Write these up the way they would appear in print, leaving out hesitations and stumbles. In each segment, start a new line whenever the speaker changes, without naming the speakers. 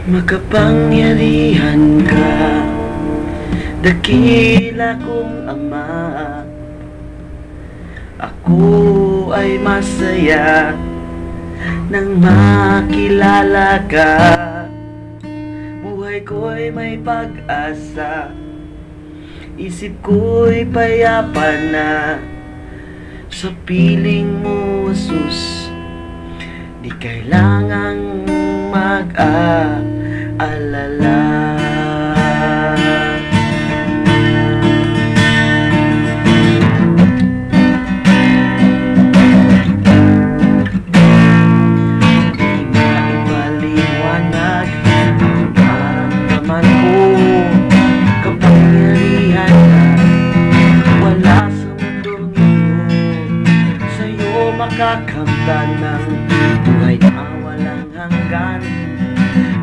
Makapangyarihan ka, dakila kong Ama. Ako ay masaya nang makilala ka. Buhay ko'y may pag-asa, isip ko'y payapa na. Sa piling mo, Jesus, di kailangang mag-aalala. Kakamtan ng buhay na walang hanggan.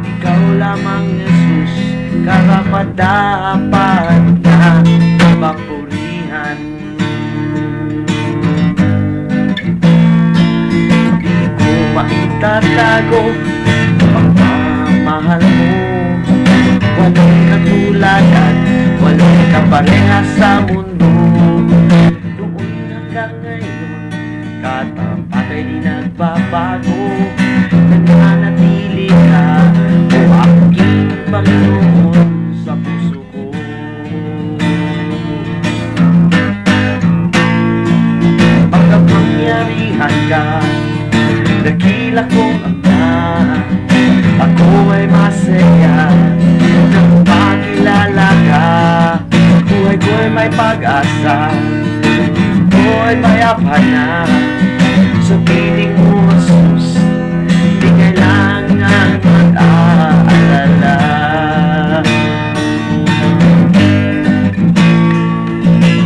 Ikaw lamang, Jesus, karapat-dapat na papurihan. Di ko maitatago ang pagmamahal mo. Walang katulad at walang kaparehas sa mundo. Noon hanggang ngayon, katapat ay di nagbabago. Nananatili ka, o aking Panginoon, sa puso ko. Pagkapangyarihan ka, dakila kong Ama. Ako ay masaya nang makilala ka. Buhay ko'y may pag-asa, ko'y payapa na. Sa piling mo, Jesus, di kailangan mag-aalala.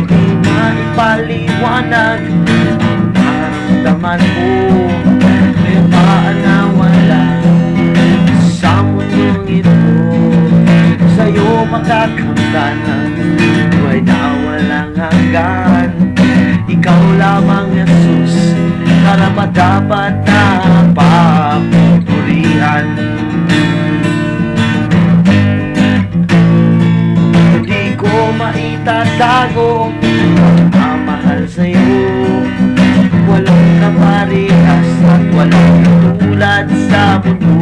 Di maipaliwanag ang naramdaman mo. May paanawala sa mundong ito. Sa'yo makakamtan ng buhay na walang hanggan. Ikaw lamang, Jesus, karapat-dapat na papurihan. Di ko maitatago ang pagmamahal sa'yo. Walang kaparehas at walang katulad sa mundo.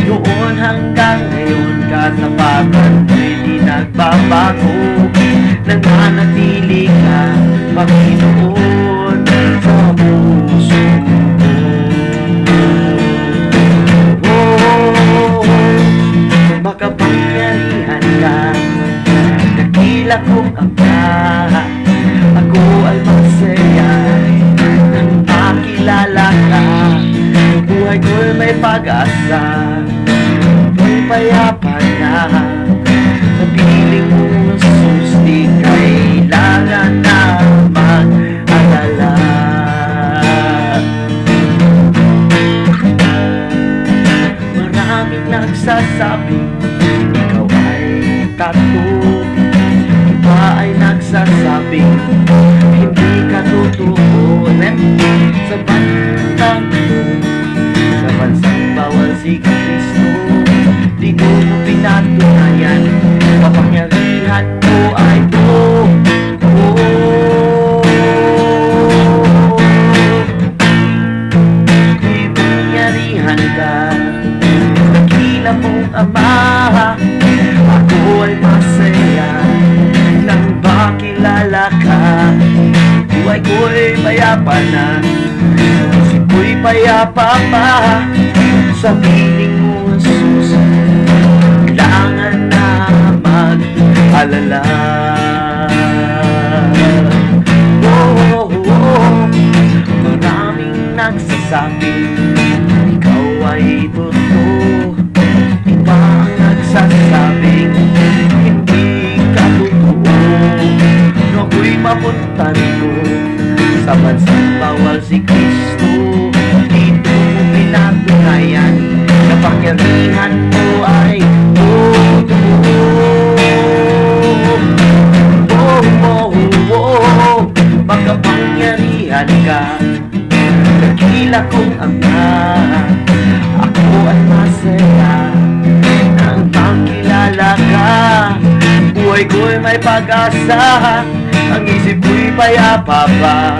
Noon hanggang ngayon, katapatan mo'y di nagbabago. Nananatili ka, Panginoon, sa puso ko. Makapangyarihan ka, dakila kong Ama. Ako ay masaya nang makilala ka. Buhay ko'y may pag-asa, ko'y payapa na. Sa piling mo, Jesus, di kailangan na mag-alala. Maraming nagsasabi ikaw ay tato. Iba ay nagsasabi hindi ka totoo. Sa bandang ito, sa bansang bawal si Kristo, di ko mo pinatunayan. Kapangyarihan mo ay Kapangyarihan ka, dakila mong Ama. Ako ay masaya nang makilala ka. Buhay ko'y payapa na, isip ko'y payapa pa. Sa piling mo, Jesus, kailangan na mag-alala. Maraming nagsasabi ikaw ay totoo. Iba ang nagsasabing hindi ka totoo. Ako'y mapuntan ko sa bansang bawal si Kristo. Dito mo pinatunayan, kapangyarihan mo ay makapangyarihan ka, dakila kong Ama. Ako ay masaya buhay ko'y may pag-asa, ang isip ko'y payapa pa.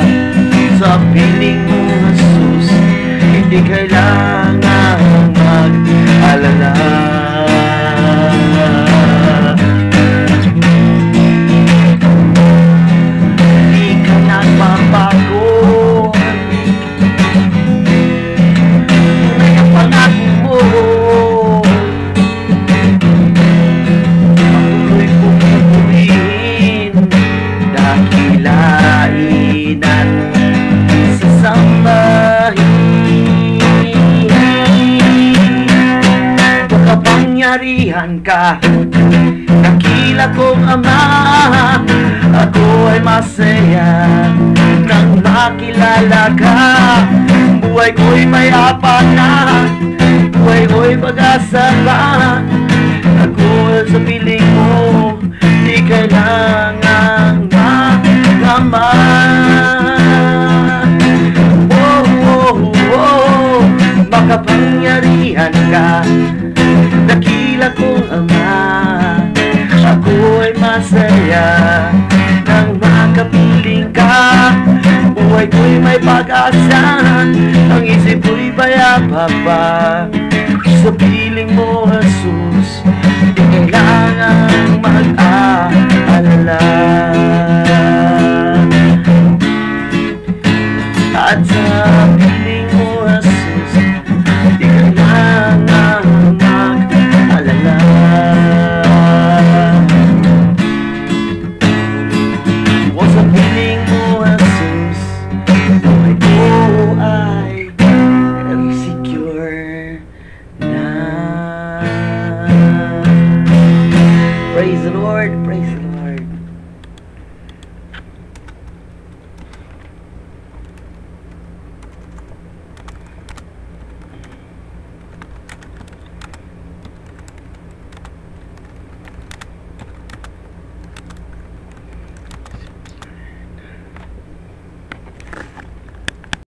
Sa piling mo, Jesus, hindi kailangan mag-alala. Hindi ka nagbabago, may pangako mo. Patuloy kong pupurihin, dakilain at sasambahin. Makapangyarihan ka, dakila kong Ama. Ako ay masaya nang makilala ka. Buhay ko'y may apa na, buhay ko'y pag-asa pa. Ako sa piling mo, di kailangang magama. Oh, oh, oh, makapangyarihan ka, dakila kong Ama. Ako ay masaya nang makapiling ka. Buhay ko'y may pag-asa, ang isip ko'y payapa pa. Sa piling mo, Jesus, di kailangang mag-aalala. At sa piling mo, Jesus, di kailangang mag-alala. O sa piling mo, Jesus, buhay ko ay secure na. Praise the Lord.